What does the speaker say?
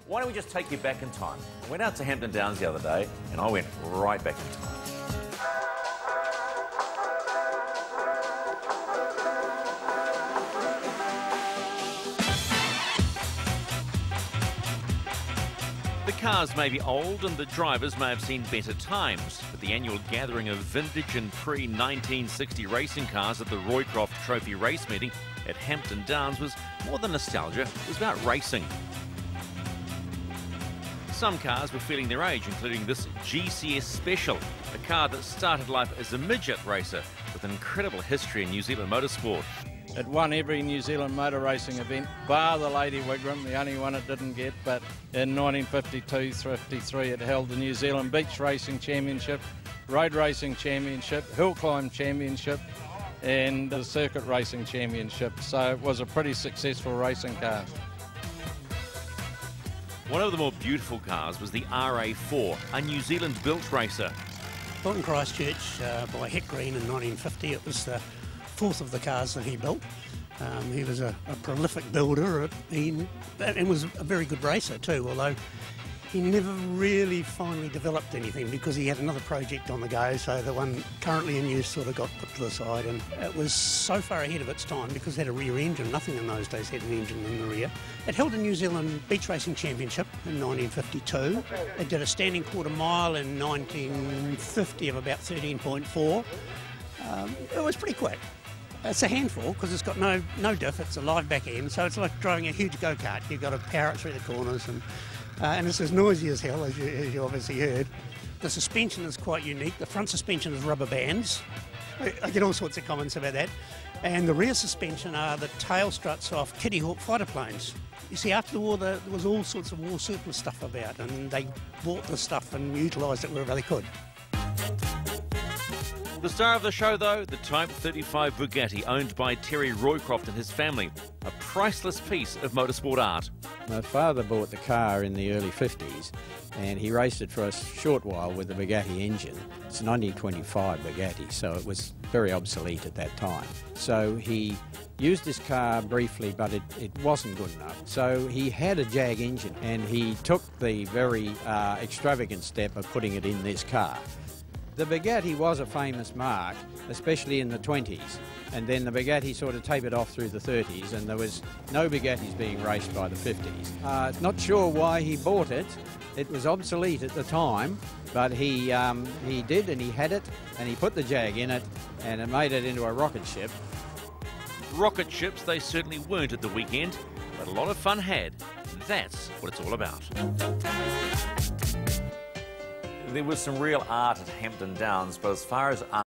Why don't we just take you back in time? I went out to Hampton Downs the other day and I went right back in time. The cars may be old and the drivers may have seen better times, but the annual gathering of vintage and pre-1960 racing cars at the Roycroft Trophy race meeting at Hampton Downs was more than nostalgia, it was about racing. Some cars were feeling their age, including this GCS Special, a car that started life as a midget racer with an incredible history in New Zealand motorsport. It won every New Zealand motor racing event, bar the Lady Wigram, the only one it didn't get, but in 1952-53 it held the New Zealand Beach Racing Championship, Road Racing Championship, Hill Climb Championship and the Circuit Racing Championship, so it was a pretty successful racing car. One of the more beautiful cars was the RA4, a New Zealand-built racer. Built in Christchurch by Hick Green in 1950. It was the fourth of the cars that he built. He was a prolific builder and was a very good racer too, although he never really finally developed anything because he had another project on the go, so the one currently in use sort of got put to the side, and it was so far ahead of its time because it had a rear engine. Nothing in those days had an engine in the rear. It held a New Zealand Beach Racing Championship in 1952. It did a standing quarter mile in 1950 of about 13.4. It was pretty quick. It's a handful because it's got no diff, it's a live back end, so it's like driving a huge go-kart. You've got to power it through the corners, and it's as noisy as hell, as you obviously heard. The suspension is quite unique. The front suspension is rubber bands. I get all sorts of comments about that. And the rear suspension are the tail struts off Kitty Hawk fighter planes. You see, after the war, there was all sorts of war surplus stuff about, and they bought the stuff and utilised it wherever they could. The star of the show, though, the Type 35 Bugatti, owned by Terry Roycroft and his family. A priceless piece of motorsport art. My father bought the car in the early 50s and he raced it for a short while with the Bugatti engine. It's a 1925 Bugatti, so it was very obsolete at that time. So he used this car briefly, but it wasn't good enough. So he had a Jag engine and he took the very extravagant step of putting it in this car. The Bugatti was a famous mark, especially in the 20s, and then the Bugatti sort of tapered off through the 30s, and there was no Bugattis being raced by the 50s. Not sure why he bought it. It was obsolete at the time, but he did, and he had it, and he put the Jag in it, and it made it into a rocket ship. Rocket ships they certainly weren't at the weekend, but a lot of fun had. That's what it's all about. There was some real art at Hampton Downs, but as far as art